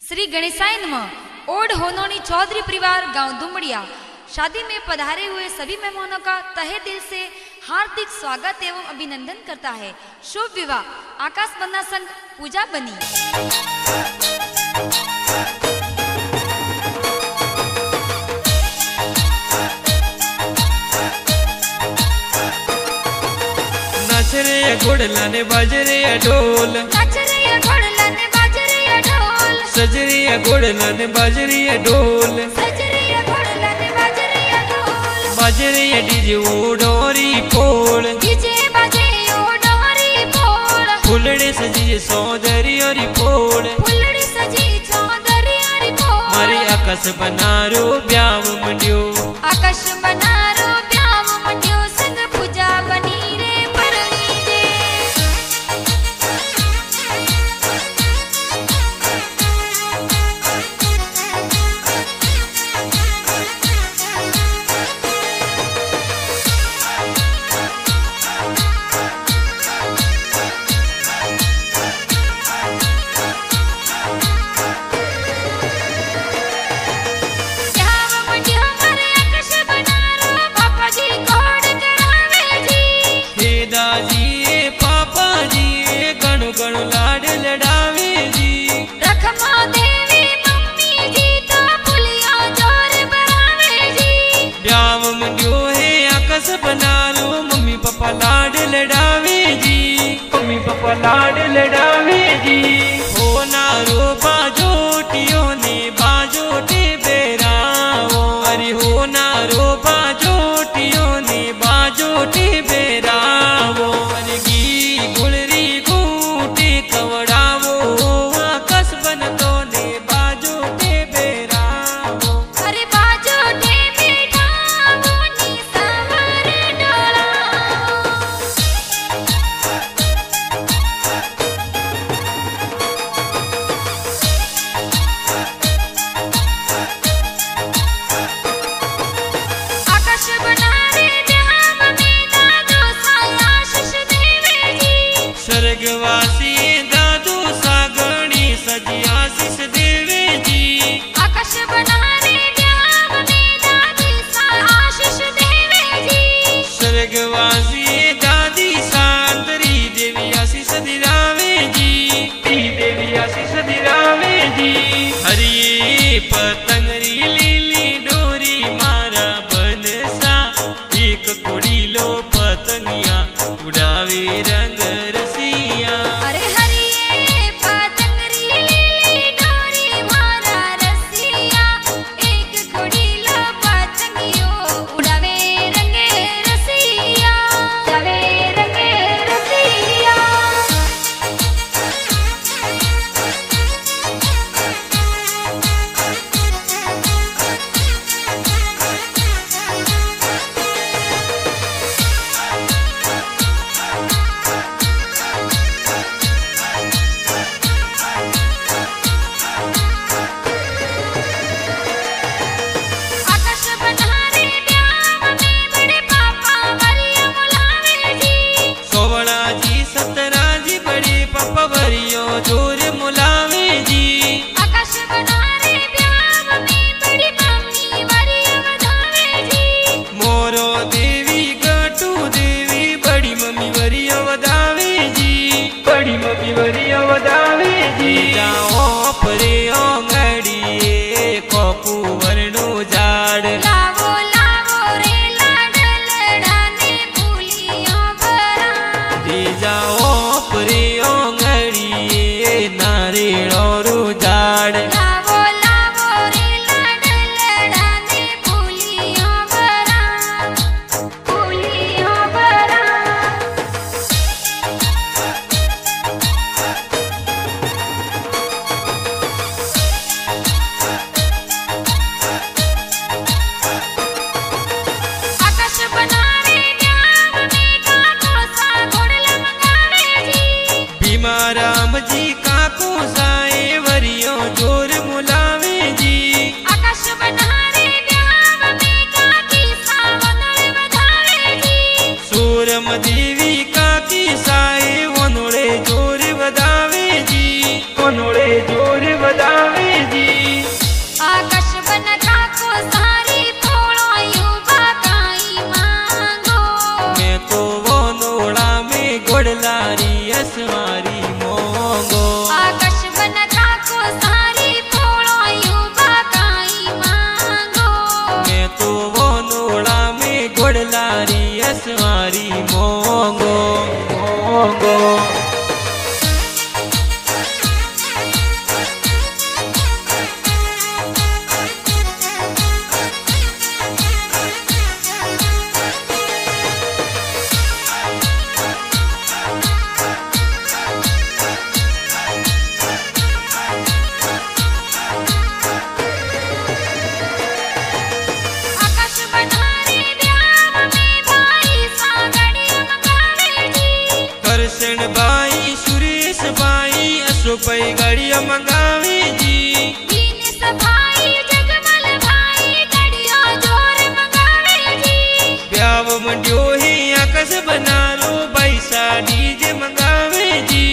श्री गणेशाय नमः। ओड होनोनी चौधरी परिवार गांव दुमड़िया शादी में पधारे हुए सभी मेहमानों का तहे दिल से हार्दिक स्वागत एवं अभिनंदन करता है। शुभ विवाह आकाश बन्ना संघ पूजा बनी। नाचरे घोड़ला ने बाजरे ढोल, नाचरे घोड़ला ने बाजरे ढोल, सजरे घोड़ला ने बाजरे ढोल, सजरे घोड़ला ने बाजरे ढोल, बाजरे डीजे ओ डोरी फोड़, डीजे बाजे ओ डोरी फोड़, फुलड़े सजी सौंदर्य और फोड़, फुलड़ी सजी सौंदर्य और फोड़, मारी आकाश बनारो ब्याव मंड्यो, आकाश बनारो ब्याव मंड्यो, संग पूजा बनी रे परणी जे। बनारो मम्मी पापा लाड लड़ावे जी, मम्मी पापा लाड लड़ावे जी, हो नारो बाजोटियो ने बाजोटे बेरावो, अरे हो नारो बाजोटियो ने बाजोटे बेरावो, अरे गी गुलरी गूटे कवड़ावो, आकाश बनतो ने बाजोटे बेरावो, अरे बाजोटे बेठावो नी सावर डोलावो। आकाश बनारे ब्याव में दादू साया आशीष देवे जी, स्वर्गवासी दादू सागणी सजी आशीष देवे जी, आकाश बनारे ब्याव में दादी साया आशीष देवे जी, स्वर्गवासी दादी सादरी देवी आशीष दिलावे जी, देवी आशीष दिलावे जी, हरिये पतंगरी लीली डोरी मारा बनसा, एक कुड़ी लो पतंगिया उड़ावे रंग रसिया, अरे हरिये पतंगरी लीली डोरी मारा रसिया, एक कुड़ी लो पतंगियो उड़ावे रंगे रसिया, उड़ावे रंगे रसिया। आकाश बनारे ब्याव में बड़े पापा वरिया मुलावे जी, सोवड़ा जी सतरा जी बड़ी पापा वरियो जोर मुलावे जी, आकाश बनारे ब्याव में बड़ी मम्मी वरिया वधावे जी, मोरो देवी गटू देवी बड़ी मम्मी वरियो वधावे जी, बड़ी मम्मी वरियो वधावे जी, जाओ परे ओंगड़िए कोपू वरनो झाड़, लावो लावो रे लाडलड़ाने फूलियों भरा, जी जाओ परे ओंगड़िए नारियों रो झाड़, लावो लावो रे लाडलड़ाने फूलियों भरा, फूलियों भरा। आकाश बनारे ब्याव में काको सा घोड़ला मंगावे जी, भीमाराम जी काको साए वरियो जोर मुलावे जी, आकाश बनारे ब्याव में काकी सा वनोड़े वधावे जी, सूरम देवी काकी साए वनोड़े जोर वधावे जी, वनोड़े जोर वधावे घड़ियों मंगावे जी। दीन सफाई जगमल भाई घड़ियों जोर मंगावे जी। ब्याव मंडियो ही आकस बना लो पैसा डीजे मंगावे जी।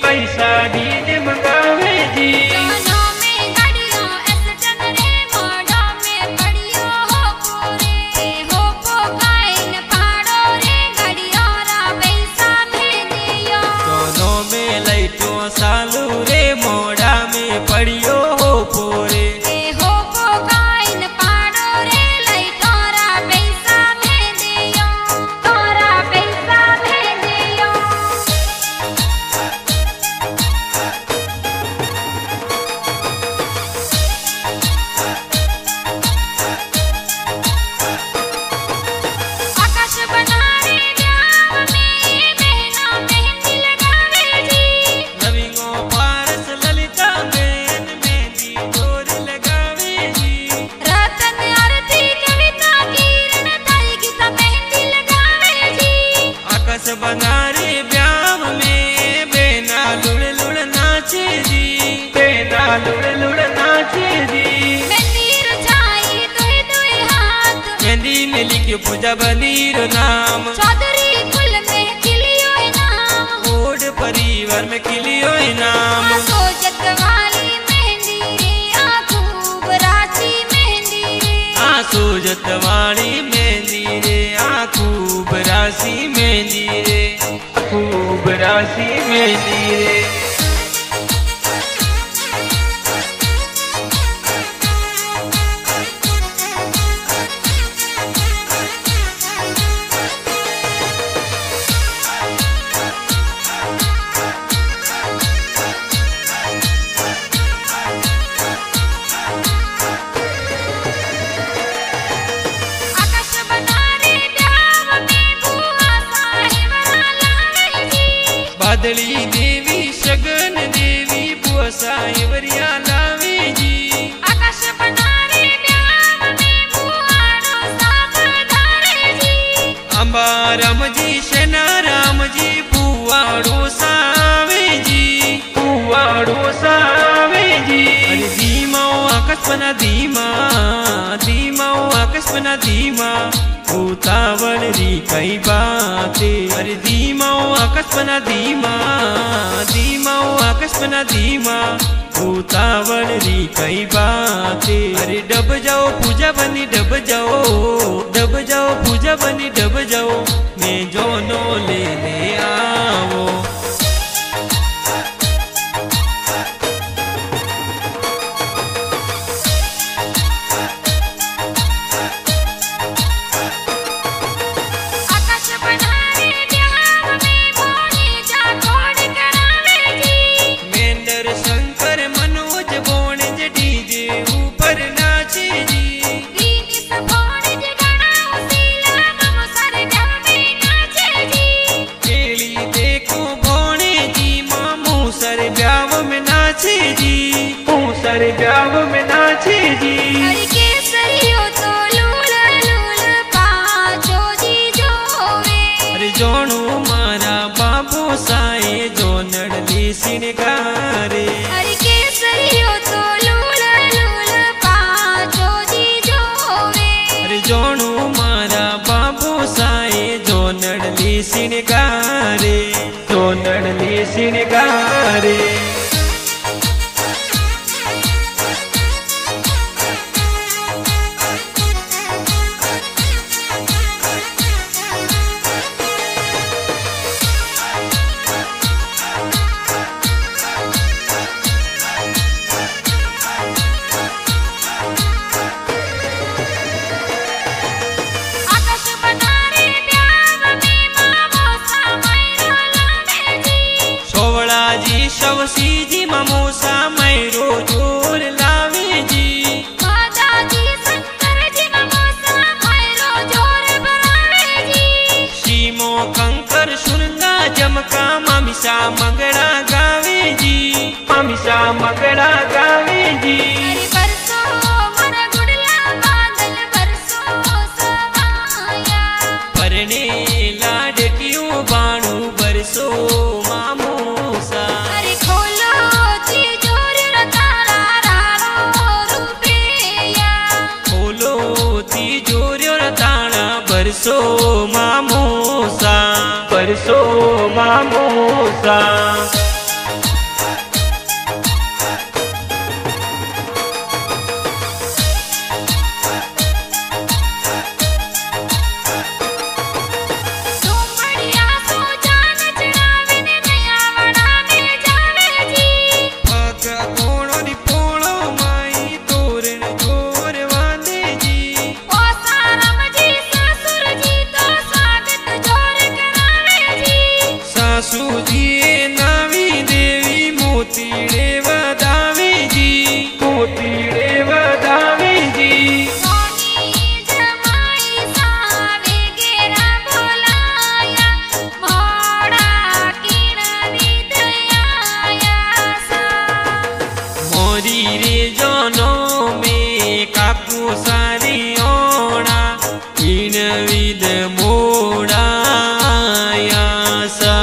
पैसा डीजे मंगावे जी। दोनों में घड़ियों एसटन रे मोड़ा में पड़ियो हो पोकाइन पाड़ो रे घड़ियों रा पैसा भेजियो। दोनों में लाइटों सालू रे मोड़ा में पड़ियो हो पोरे। हो पोकाइन पाड़ो रे लाइटों रा पैसा भेजियो। तोरा पैसा भेजियो। आकाश बनारे ब्याह में बहना मेहंदी लगावे जी। नवीगो पारस ललिता बेन मेहंदी जोर लगावे जी। रतन आरती कविता किरण ताई गीता मेहंदी लगावे जी। आकाश बनारे ब्याह में बेना लुड़ लुड़ नाचे जी। बेना लुड़ लुड़ नाचे जी। मंदिर छाई दुई दुई हाथ मेहंदी में लिखे पूजा बनीर नाम। चौधरी कुल में खिलियो नाम। ओड परिवार में खिलियो नाम। सोजत वाली मेहंदी रे खूब राची मेहंदी रे। सोजत वाली मेहंदी रे खूब राशि मेहंदी रे। खूब राशि मेहंदी रे। आकाश बनारे ब्याह में बुआ साहिब लावे जी। बादली देवी शगन देवी बुआ साहिवरिया लावे जी। आकाश बनारे ब्याह में बुआड़ो साथ धारे जी। अंबा राम जी शना राम जी बुआड़ो सावे जी। बुआड़ो सावे जी। अरे धीमा आकाश बना धीमा। धीमा आकाश बना धीमा। उतावल री कई बातें। अरे धीमा आकाश बना धीमा। धीमा आकाश बना धीमा। उतावल री कई बातें। अरे डब जाओ पूजा बनी डब जाओ। डब जाओ पूजा बनी डब जाओ। मैं जोनो ले आओ। आकाश बनारे ब्याह में बोनी जागोड़ करावे जी। मेंदर शंकर मनोज बोणज डीजे ऊपर नाचे जी। दीन सफोड़ जगड़ा उसीला हम सर ब्याह में नाचे जी। केली देखो भोणे जी मामू सर ब्याव में नाचे जी। सर ब्याव में नाचे जी। हरि केसरियो तो लूल लूल पाछो जी जोवे। अरे जोणू मारा बाबू साए जो नड़ली सिनगारे। हरि केसरियो तो लूल लूल पाछो जी जोवे। अरे जोणू मारा बाबू साए जो नड़ली सिनगारे। जो नड़ली सिनगारे। आकाश बनारे ब्याह में मामो सामैरो लावे जी। सोवड़ा जी शवसी जी ममोसा मैरो जोर लावे जी। दादाजी शंकर जी मामो सामैरो जोर बनावे जी। शीमो कंकर सुनगा जमका मामिसा मगड़ा गावे जी। मामिसा मगड़ा गावे जी। हरि बरसो मन गुड़ला बादल बरसो सवाया। परने लाड क्यों बाणू बरसो मामूसा। हरि खोलो जी जोर काकू सारी ओणा इन विद मोड़ा यासा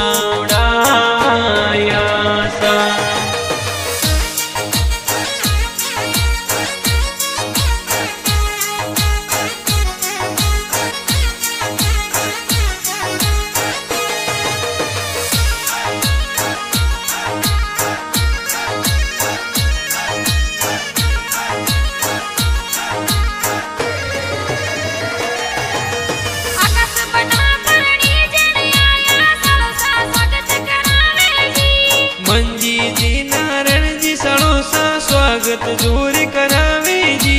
स्वागत जोर करावे जी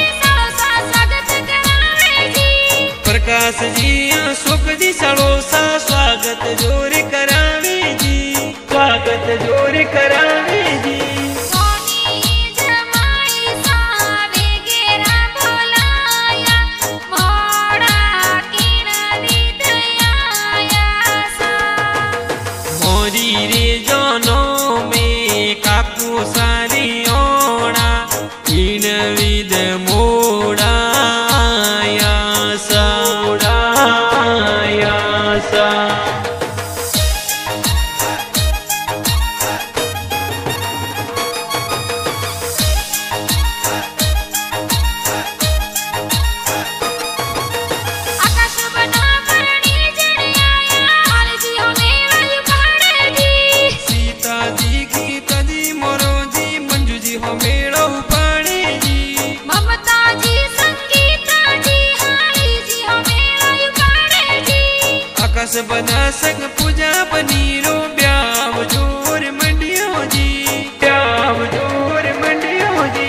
स्वागत करावे जी प्रकाश जी अशोक जी सड़ोसा स्वागत जोर करावे जी स्वागत जोर करावे जी मोरी रे जानो काकू सारी ओणा इन विद मोड़ा यासा आकाश बना संग पूजा बनीरो ब्याव जोर मंडियो जी ब्याव जोर मंडियो जी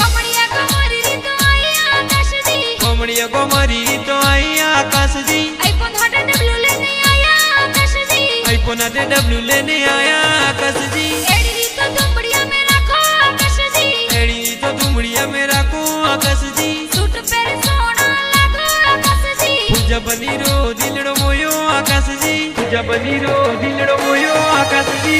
कमड़िया कमरी तो आई आकाश जी कमड़िया कमरी तो आई आकाश जी आईफोन हटे डब्ल्यू लेने आया आकाश जी आईफोन हटे डब्ल्यू लेने आया आकाश जी एड़ी तो दुमड़िया में रखो आकाश जी एड़ी तो दुमड़िया में रखो आकाश जी सूट पर सोना लगो आकाश जी पूजा बनीरो दिलड़ो मोयो आकाश जी पूजा बनीरो दिलड़ो मोयो आकाश जी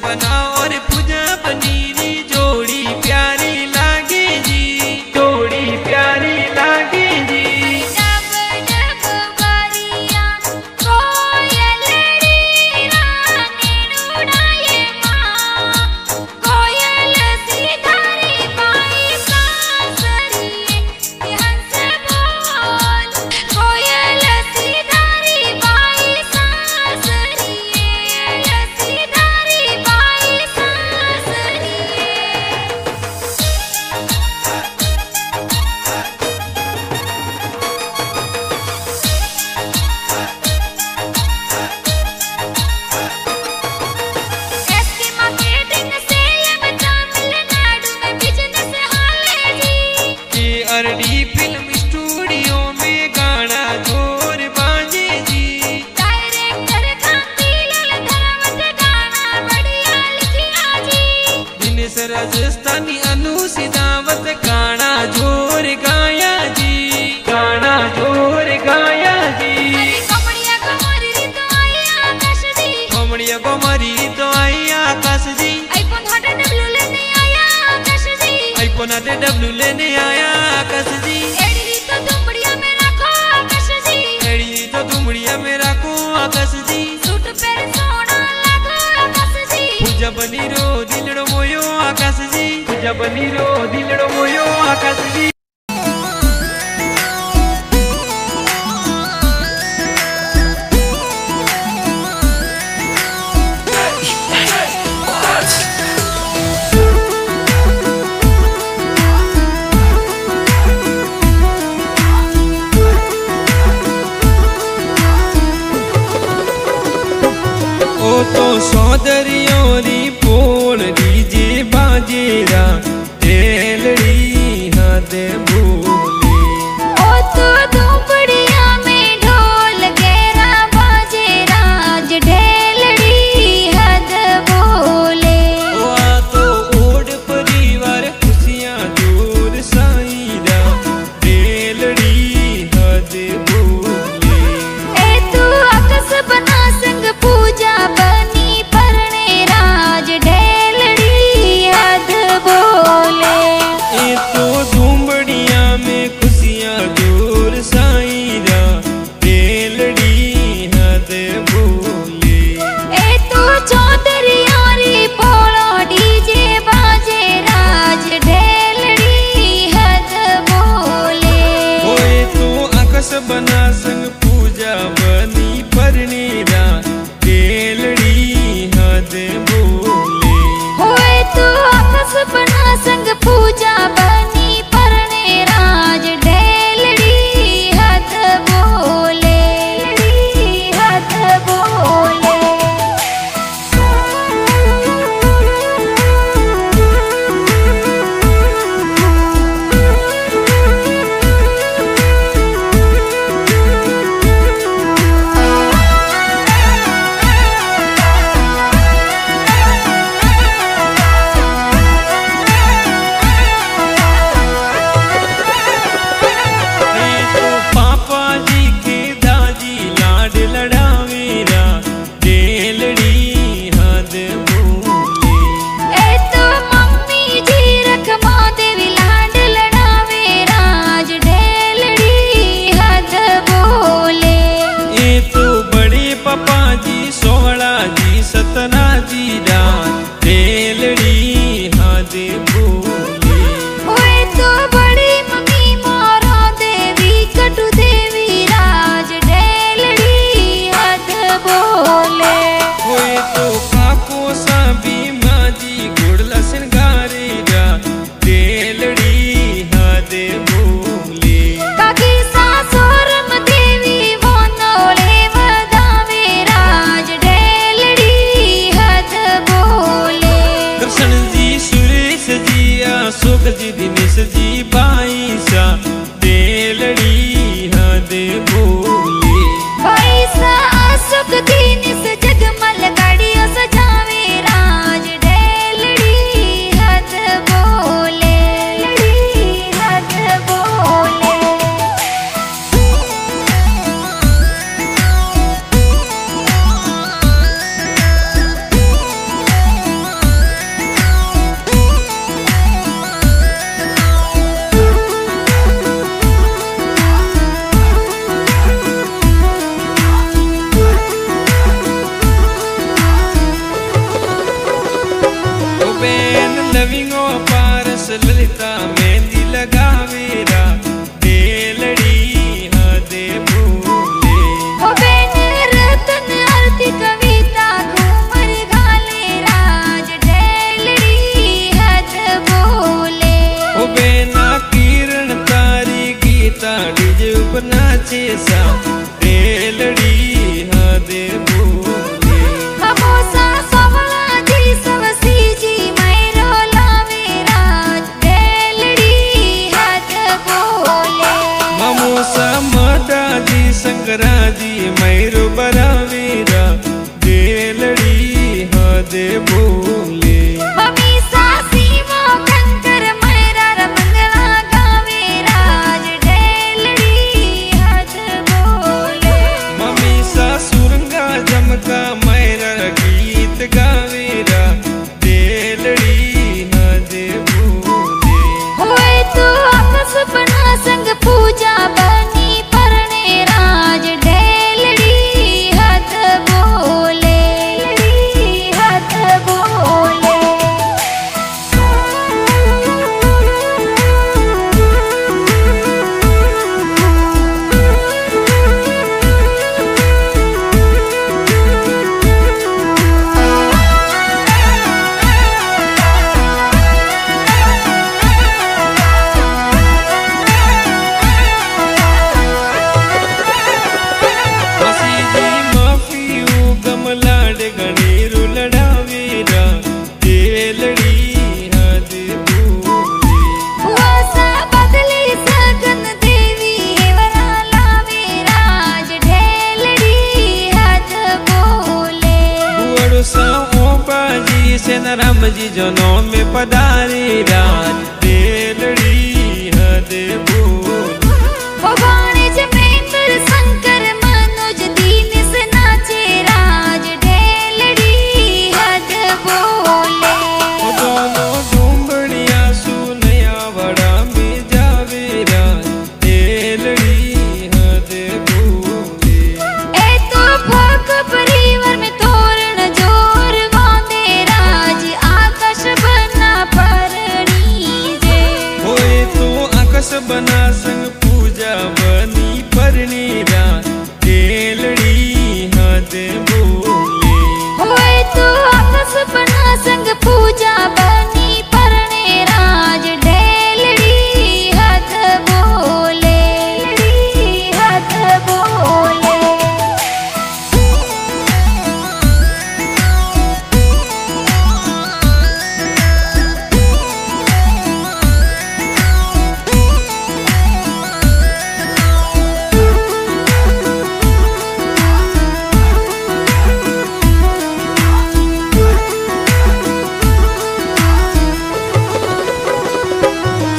बना और पूजा बनीरी जोड़ी प्यारी लागे जी जोड़ी प्यारी लागे जी डब डब बरिया कोयलड़ी रानी उड़ाए माँ कोयल सिधारी बाई सासरिए कि हंस बोल कोयल सिधारी बाई सासरिए सिधारी बाई सासरिए एसके मार्केटिंग से ये तमिलनाडु में बिजनेस हाले जी के आरडी फिल्म स्टूडियो में गाना जोर बाजे जी डायरेक्टर कांतीलाल धर्मत गाना बढ़िया लिखिया जी दिनेश राजस्थानी अनु सिदावत गाना जोर गाया जी गाना जोर गाया जी कमड़िया कमरी तो आई आकाश जी कमड़िया कमरी तो आई आकाश जी आईफोन हटे डब्ल्यू लेने आया आकाश जी आईफोन हटे डब्ल्यू लेने आया आकाश जी एड़ी तो दुमड़िया में रखो आकाश जी एड़ी तो दुमड़िया में रखो आकाश जी सूट पर सोना लगो आकाश जी पूजा बनीरो दिलड़ो मोयो आकाश जी पूजा बनीरो दिलड़ो मोयो आकाश जी तो सौदरियोरी पोल डीजे बाजेरा ढेलड़ी हद बोले। ओ तो दुमड़िया में ढोल गेरा बाजे राज ढेलड़ी हद बोले। ओ आ तो ओड परिवार खुशियां दूर साईरा ढेलड़ी हद बोले। ए तू अकस बना संग पूजा बनी परणे राज ढेलड़ी हद बोले। ए तो दुमड़िया में खुशियां दूर साईरा ढेलड़ी हद बोले। ए तू चौधरियारी पोलो डीजे बाजे राज ढेलड़ी हद बोले। ओए तो आकाश बना संग पूजा बनी परनेरा ढेलड़ी हद बोले। होए तू अकस बना संग पूजा बनी परणे राज ढेलड़ी हद बोले। हद बोले। ए तो पापा जी के दादी लाड लड़ावेरा ढेलड़ी हद बोले। ए तो मम्मी जी रखमा देवी लाड लड़ावे राज ढेलड़ी हद बोले। ए तो बड़े पापा जी सोहड़ा जी सतना जी रात ढेलड़ी हद बोले। होए तो बड़ी मम्मी मोरा देवी कटु देवी राज ढेलड़ी हद बोले। होए तो काको सा भी माजी गुड़ला सिंगारेगा ढेलड़ी हद बोले। काकी सासुरम देवी वोनोले वदावे राज ढेलड़ी हद बोले। कृष्ण जी सुरेश जी अशोक जी दिनेश जी बाईसा ढेलड़ी हद बोले। भाई सा सुख दीनिस जगमल गाड़ियों सजावे राज ढेलड़ी हद बोले। हद बोले। ओ बेन लविंगो पारस ललिता मेहंदी लगावेरा ढेलड़ी हद बोले। ओ बेन रतन आरती कविता घूमर घाले राज ढेलड़ी हद बोले। ओ बेना किरण तारी गीता डीजे ऊपर नाचे सा ढेलड़ी हद बोले। ममोसा सवला जी सवसी जी मैरो लावे राज ढेलड़ी हद बोले। ममोसा माता जी शंकरा जी मैरो बरावेरा ढेलड़ी हद बोले। मम्मी सासी मो कंकर मैरा रमंगला गावे राज ढेलड़ी हद बोले। मम्मी जी जनों में पधारे राज ढेलड़ी हद बोल। वाणिज मेंद्र शंकर मनोज दीन से नाचे राज ढेलड़ी हद बोले। दोनों डूमड़िया सुनया वड़ा में जावे राज ढेलड़ी हद बोले। ए तो भोग परिवार में तोरण जोर बांधे राज आकाश बना परणी जे। होए तो आकाश बना संग पूजा बनी परणी राज ढेलड़ी हद बोले। होए तो आकाश बना संग पूजा बनी परणे राज ढेलड़ी हद बोले। हद बोले।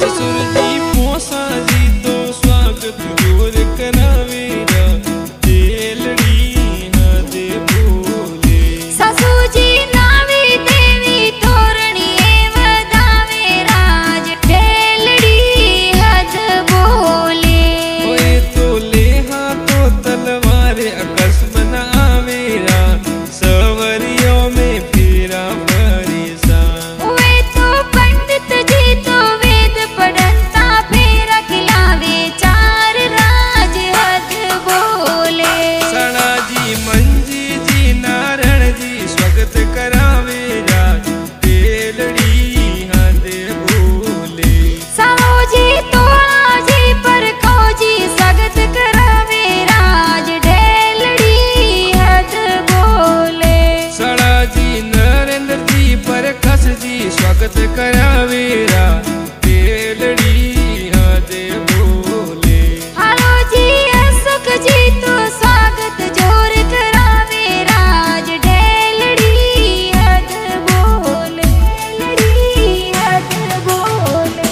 ससुर जी मौसा जी तो स्वागत जोर करावे राज ढेलड़ी हद बोले। सासू जी नावी देवी तोरणी वधावे राज ढेलड़ी हद बोले। होए तो लेहा तो तलवार आकाश बनावे राज सवरियों में फेरा परेशान। हुए तो पंडित जी तो वेद पढ़ता फेरा खिलावे चार राज हद बोले। सड़ा जी मंजी जी नारायण जी स्वागत करावे राज ढेलड़ी हद बोले। साहो जी तोड़ा जी पर जी स्वागत करावे राज ढेलड़ी हद बोले। सड़ा जी नरेंद्र जी प्रकाश जी स्वागत करावे राज ढेलड़ी हद बोले। हालो जी अशोक जी तो स्वागत जोर करावे राज ढेलड़ी हद बोले। हद बोले।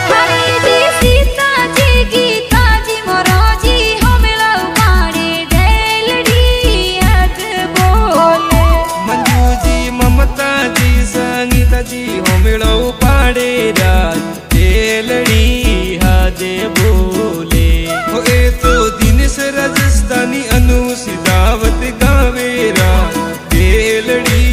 हरे जी सीता जी गीता जी मोरो जी हमला उपाड़े ढेलड़ी हद बोले। मंजू जी ममता जी संगीता जी होमिलो पाड़े राज ढेलड़ी हद बोले। होए तो दिनेश राजस्थानी अनु सिदावत गावे राज ढेलड़ी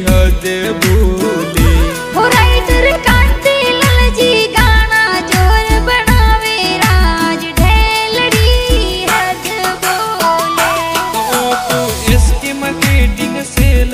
हद बोले। हो राइटर कांति लाल जी गाना जोर बनावे राज ढेलड़ी हद बोले। तो इसके मार्केटिंग सेल